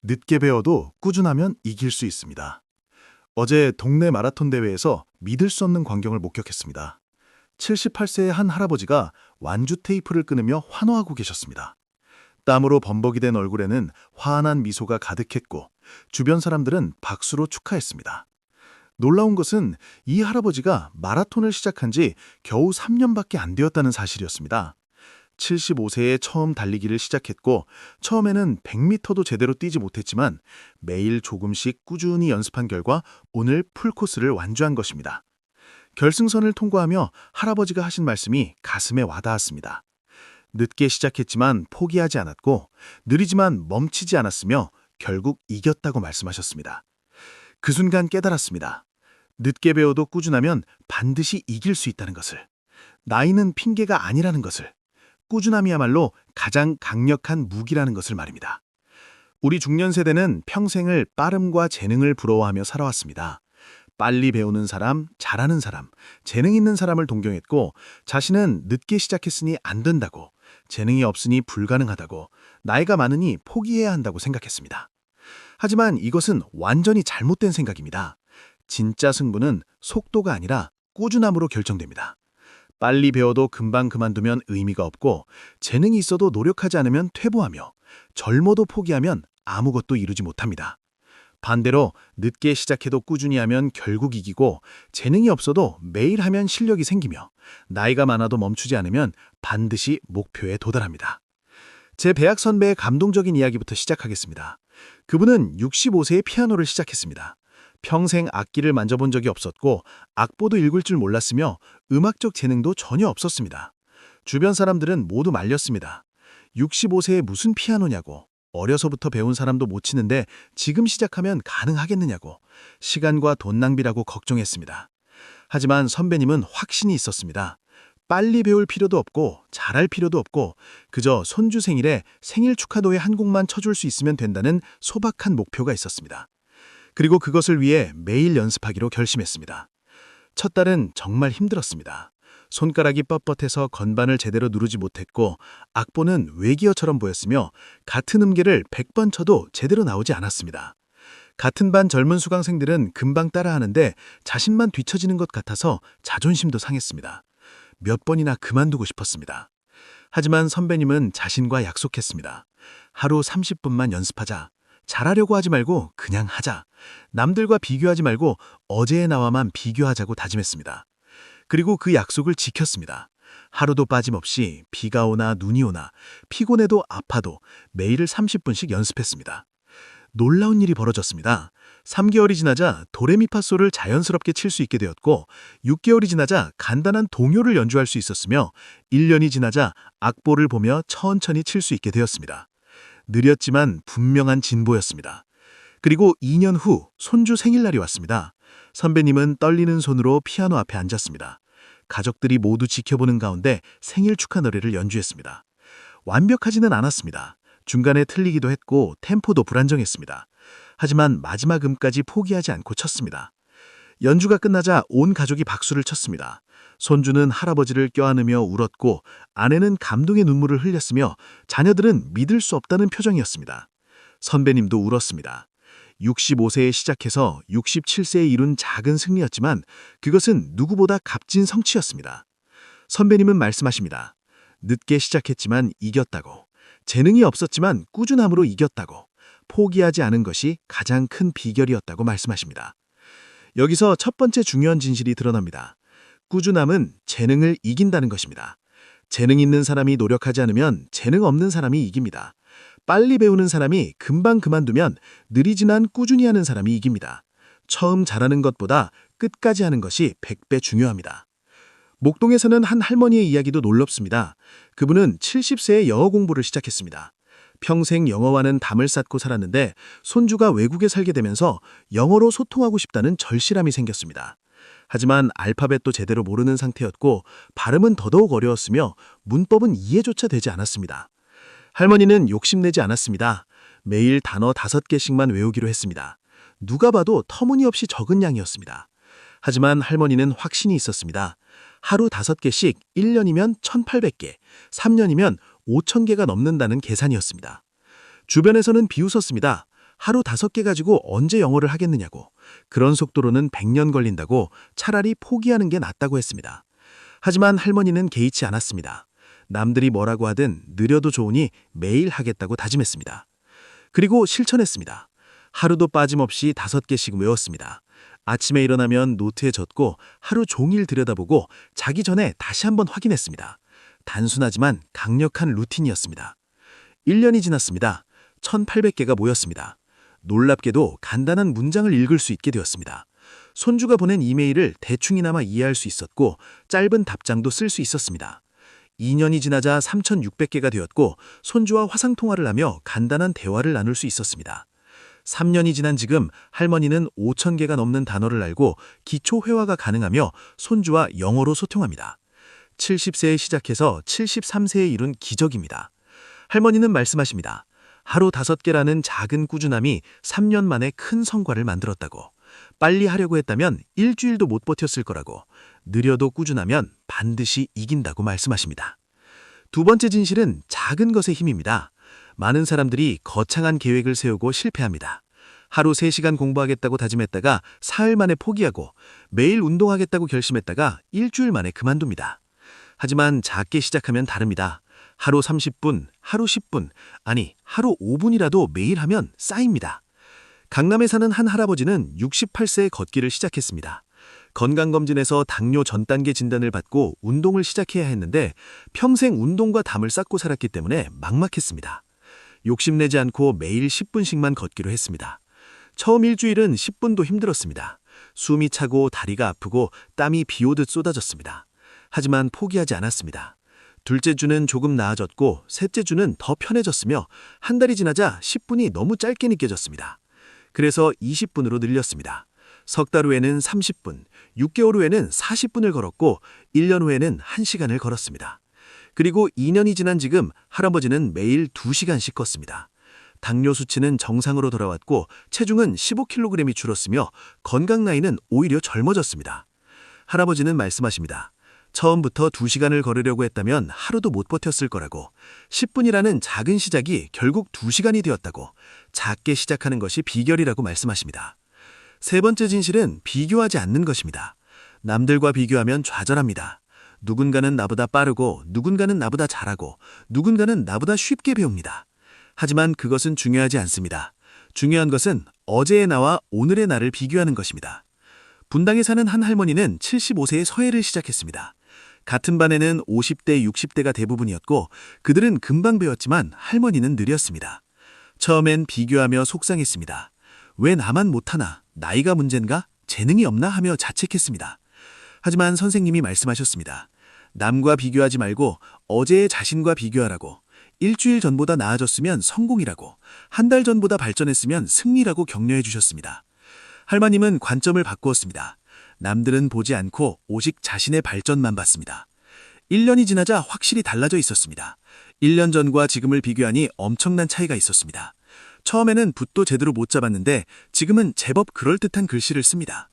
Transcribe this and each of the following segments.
늦게 배워도 꾸준하면 이길 수 있습니다. 어제 동네 마라톤 대회에서 믿을 수 없는 광경을 목격했습니다. 78세의 한 할아버지가 완주 테이프를 끊으며 환호하고 계셨습니다. 땀으로 범벅이 된 얼굴에는 환한 미소가 가득했고 주변 사람들은 박수로 축하했습니다. 놀라운 것은 이 할아버지가 마라톤을 시작한 지 겨우 3년밖에 안 되었다는 사실이었습니다. 75세에 처음 달리기를 시작했고 처음에는 100m도 제대로 뛰지 못했지만 매일 조금씩 꾸준히 연습한 결과 오늘 풀코스를 완주한 것입니다. 결승선을 통과하며 할아버지가 하신 말씀이 가슴에 와닿았습니다. 늦게 시작했지만 포기하지 않았고 느리지만 멈추지 않았으며 결국 이겼다고 말씀하셨습니다. 그 순간 깨달았습니다. 늦게 배워도 꾸준하면 반드시 이길 수 있다는 것을. 나이는 핑계가 아니라는 것을. 꾸준함이야말로 가장 강력한 무기라는 것을 말입니다. 우리 중년 세대는 평생을 빠름과 재능을 부러워하며 살아왔습니다. 빨리 배우는 사람, 잘하는 사람, 재능 있는 사람을 동경했고 자신은 늦게 시작했으니 안 된다고, 재능이 없으니 불가능하다고, 나이가 많으니 포기해야 한다고 생각했습니다. 하지만 이것은 완전히 잘못된 생각입니다. 진짜 승부는 속도가 아니라 꾸준함으로 결정됩니다. 빨리 배워도 금방 그만두면 의미가 없고 재능이 있어도 노력하지 않으면 퇴보하며 젊어도 포기하면 아무것도 이루지 못합니다. 반대로 늦게 시작해도 꾸준히 하면 결국 이기고 재능이 없어도 매일 하면 실력이 생기며 나이가 많아도 멈추지 않으면 반드시 목표에 도달합니다. 제 배학 선배의 감동적인 이야기부터 시작하겠습니다. 그분은 65세에 피아노를 시작했습니다. 평생 악기를 만져본 적이 없었고 악보도 읽을 줄 몰랐으며 음악적 재능도 전혀 없었습니다. 주변 사람들은 모두 말렸습니다. 65세에 무슨 피아노냐고, 어려서부터 배운 사람도 못 치는데 지금 시작하면 가능하겠느냐고, 시간과 돈 낭비라고 걱정했습니다. 하지만 선배님은 확신이 있었습니다. 빨리 배울 필요도 없고 잘할 필요도 없고 그저 손주 생일에 생일 축하 노래 한 곡만 쳐줄 수 있으면 된다는 소박한 목표가 있었습니다. 그리고 그것을 위해 매일 연습하기로 결심했습니다. 첫 달은 정말 힘들었습니다. 손가락이 뻣뻣해서 건반을 제대로 누르지 못했고 악보는 외기어처럼 보였으며 같은 음계를 100번 쳐도 제대로 나오지 않았습니다. 같은 반 젊은 수강생들은 금방 따라하는데 자신만 뒤처지는 것 같아서 자존심도 상했습니다. 몇 번이나 그만두고 싶었습니다. 하지만 선배님은 자신과 약속했습니다. 하루 30분만 연습하자. 잘하려고 하지 말고 그냥 하자. 남들과 비교하지 말고 어제의 나와만 비교하자고 다짐했습니다. 그리고 그 약속을 지켰습니다. 하루도 빠짐없이 비가 오나 눈이 오나 피곤해도 아파도 매일 30분씩 연습했습니다. 놀라운 일이 벌어졌습니다. 3개월이 지나자 도레미파솔을 자연스럽게 칠 수 있게 되었고 6개월이 지나자 간단한 동요를 연주할 수 있었으며 1년이 지나자 악보를 보며 천천히 칠 수 있게 되었습니다. 느렸지만 분명한 진보였습니다. 그리고 2년 후 손주 생일날이 왔습니다. 선배님은 떨리는 손으로 피아노 앞에 앉았습니다. 가족들이 모두 지켜보는 가운데 생일 축하 노래를 연주했습니다. 완벽하지는 않았습니다. 중간에 틀리기도 했고 템포도 불안정했습니다. 하지만 마지막 음까지 포기하지 않고 쳤습니다. 연주가 끝나자 온 가족이 박수를 쳤습니다. 손주는 할아버지를 껴안으며 울었고 아내는 감동의 눈물을 흘렸으며 자녀들은 믿을 수 없다는 표정이었습니다. 선배님도 울었습니다. 65세에 시작해서 67세에 이룬 작은 승리였지만 그것은 누구보다 값진 성취였습니다. 선배님은 말씀하십니다. 늦게 시작했지만 이겼다고. 재능이 없었지만 꾸준함으로 이겼다고. 포기하지 않은 것이 가장 큰 비결이었다고 말씀하십니다. 여기서 첫 번째 중요한 진실이 드러납니다. 꾸준함은 재능을 이긴다는 것입니다. 재능 있는 사람이 노력하지 않으면 재능 없는 사람이 이깁니다. 빨리 배우는 사람이 금방 그만두면 느리지만 꾸준히 하는 사람이 이깁니다. 처음 잘하는 것보다 끝까지 하는 것이 100배 중요합니다. 목동에서는 한 할머니의 이야기도 놀랍습니다. 그분은 70세에 영어 공부를 시작했습니다. 평생 영어와는 담을 쌓고 살았는데 손주가 외국에 살게 되면서 영어로 소통하고 싶다는 절실함이 생겼습니다. 하지만 알파벳도 제대로 모르는 상태였고 발음은 더더욱 어려웠으며 문법은 이해조차 되지 않았습니다. 할머니는 욕심내지 않았습니다. 매일 단어 5개씩만 외우기로 했습니다. 누가 봐도 터무니없이 적은 양이었습니다. 하지만 할머니는 확신이 있었습니다. 하루 5개씩 1년이면 1,800개, 3년이면 5,000개가 넘는다는 계산이었습니다. 주변에서는 비웃었습니다. 하루 5개 가지고 언제 영어를 하겠느냐고, 그런 속도로는 100년 걸린다고 차라리 포기하는 게 낫다고 했습니다. 하지만 할머니는 개의치 않았습니다. 남들이 뭐라고 하든 느려도 좋으니 매일 하겠다고 다짐했습니다. 그리고 실천했습니다. 하루도 빠짐없이 5개씩 외웠습니다. 아침에 일어나면 노트에 적고 하루 종일 들여다보고 자기 전에 다시 한번 확인했습니다. 단순하지만 강력한 루틴이었습니다. 1년이 지났습니다. 1800개가 모였습니다. 놀랍게도 간단한 문장을 읽을 수 있게 되었습니다. 손주가 보낸 이메일을 대충이나마 이해할 수 있었고 짧은 답장도 쓸 수 있었습니다. 2년이 지나자 3600개가 되었고 손주와 화상통화를 하며 간단한 대화를 나눌 수 있었습니다. 3년이 지난 지금 할머니는 5000개가 넘는 단어를 알고 기초 회화가 가능하며 손주와 영어로 소통합니다. 70세에 시작해서 73세에 이룬 기적입니다. 할머니는 말씀하십니다. 하루 5개라는 작은 꾸준함이 3년 만에 큰 성과를 만들었다고. 빨리 하려고 했다면 일주일도 못 버텼을 거라고. 느려도 꾸준하면 반드시 이긴다고 말씀하십니다. 두 번째 진실은 작은 것의 힘입니다. 많은 사람들이 거창한 계획을 세우고 실패합니다. 하루 3시간 공부하겠다고 다짐했다가 사흘 만에 포기하고 매일 운동하겠다고 결심했다가 일주일 만에 그만둡니다. 하지만 작게 시작하면 다릅니다. 하루 30분, 하루 10분, 아니 하루 5분이라도 매일 하면 쌓입니다. 강남에 사는 한 할아버지는 68세에 걷기를 시작했습니다. 건강검진에서 당뇨 전 단계 진단을 받고 운동을 시작해야 했는데 평생 운동과 담을 쌓고 살았기 때문에 막막했습니다. 욕심내지 않고 매일 10분씩만 걷기로 했습니다. 처음 일주일은 10분도 힘들었습니다. 숨이 차고 다리가 아프고 땀이 비 오듯 쏟아졌습니다. 하지만 포기하지 않았습니다. 둘째 주는 조금 나아졌고 셋째 주는 더 편해졌으며 한 달이 지나자 10분이 너무 짧게 느껴졌습니다. 그래서 20분으로 늘렸습니다. 석 달 후에는 30분, 6개월 후에는 40분을 걸었고 1년 후에는 1시간을 걸었습니다. 그리고 2년이 지난 지금 할아버지는 매일 2시간씩 걷습니다. 당뇨 수치는 정상으로 돌아왔고 체중은 15kg이 줄었으며 건강 나이는 오히려 젊어졌습니다. 할아버지는 말씀하십니다. 처음부터 2시간을 걸으려고 했다면 하루도 못 버텼을 거라고. 10분이라는 작은 시작이 결국 2시간이 되었다고. 작게 시작하는 것이 비결이라고 말씀하십니다. 세 번째 진실은 비교하지 않는 것입니다. 남들과 비교하면 좌절합니다. 누군가는 나보다 빠르고 누군가는 나보다 잘하고 누군가는 나보다 쉽게 배웁니다. 하지만 그것은 중요하지 않습니다. 중요한 것은 어제의 나와 오늘의 나를 비교하는 것입니다. 분당에 사는 한 할머니는 75세에 서예를 시작했습니다. 같은 반에는 50대, 60대가 대부분이었고 그들은 금방 배웠지만 할머니는 느렸습니다. 처음엔 비교하며 속상했습니다. 왜 나만 못하나? 나이가 문제인가? 재능이 없나? 하며 자책했습니다. 하지만 선생님이 말씀하셨습니다. 남과 비교하지 말고 어제의 자신과 비교하라고. 일주일 전보다 나아졌으면 성공이라고. 한 달 전보다 발전했으면 승리라고 격려해 주셨습니다. 할머님은 관점을 바꾸었습니다. 남들은 보지 않고 오직 자신의 발전만 봤습니다. 1년이 지나자 확실히 달라져 있었습니다. 1년 전과 지금을 비교하니 엄청난 차이가 있었습니다. 처음에는 붓도 제대로 못 잡았는데 지금은 제법 그럴듯한 글씨를 씁니다.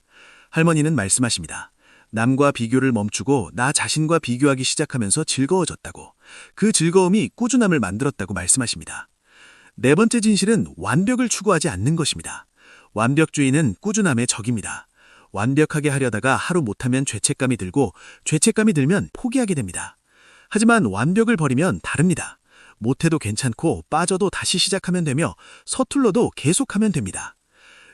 할머니는 말씀하십니다. 남과 비교를 멈추고 나 자신과 비교하기 시작하면서 즐거워졌다고. 그 즐거움이 꾸준함을 만들었다고 말씀하십니다. 네 번째 진실은 완벽을 추구하지 않는 것입니다. 완벽주의는 꾸준함의 적입니다. 완벽하게 하려다가 하루 못하면 죄책감이 들고 죄책감이 들면 포기하게 됩니다. 하지만 완벽을 버리면 다릅니다. 못해도 괜찮고 빠져도 다시 시작하면 되며 서툴러도 계속하면 됩니다.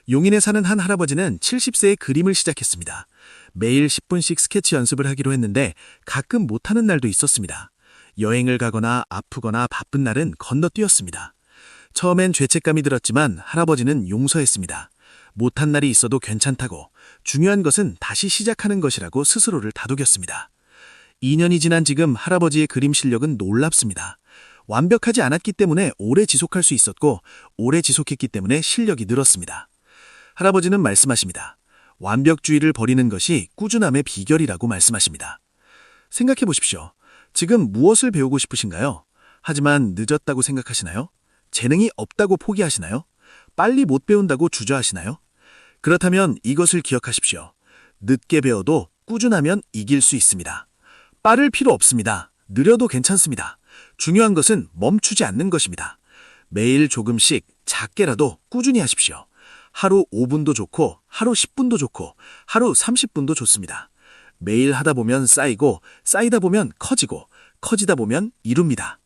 용인에 사는 한 할아버지는 70세에 그림을 시작했습니다. 매일 10분씩 스케치 연습을 하기로 했는데 가끔 못하는 날도 있었습니다. 여행을 가거나 아프거나 바쁜 날은 건너뛰었습니다. 처음엔 죄책감이 들었지만 할아버지는 용서했습니다. 못한 날이 있어도 괜찮다고, 중요한 것은 다시 시작하는 것이라고 스스로를 다독였습니다. 2년이 지난 지금 할아버지의 그림 실력은 놀랍습니다. 완벽하지 않았기 때문에 오래 지속할 수 있었고 오래 지속했기 때문에 실력이 늘었습니다. 할아버지는 말씀하십니다. 완벽주의를 버리는 것이 꾸준함의 비결이라고 말씀하십니다. 생각해 보십시오. 지금 무엇을 배우고 싶으신가요? 하지만 늦었다고 생각하시나요? 재능이 없다고 포기하시나요? 빨리 못 배운다고 주저하시나요? 그렇다면 이것을 기억하십시오. 늦게 배워도 꾸준하면 이길 수 있습니다. 빠를 필요 없습니다. 느려도 괜찮습니다. 중요한 것은 멈추지 않는 것입니다. 매일 조금씩 작게라도 꾸준히 하십시오. 하루 5분도 좋고, 하루 10분도 좋고, 하루 30분도 좋습니다. 매일 하다 보면 쌓이고, 쌓이다 보면 커지고, 커지다 보면 이룹니다.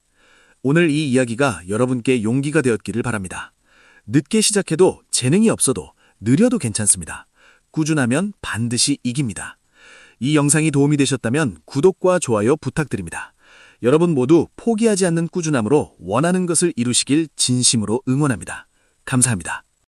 오늘 이 이야기가 여러분께 용기가 되었기를 바랍니다. 늦게 시작해도 재능이 없어도 느려도 괜찮습니다. 꾸준하면 반드시 이깁니다. 이 영상이 도움이 되셨다면 구독과 좋아요 부탁드립니다. 여러분 모두 포기하지 않는 꾸준함으로 원하는 것을 이루시길 진심으로 응원합니다. 감사합니다.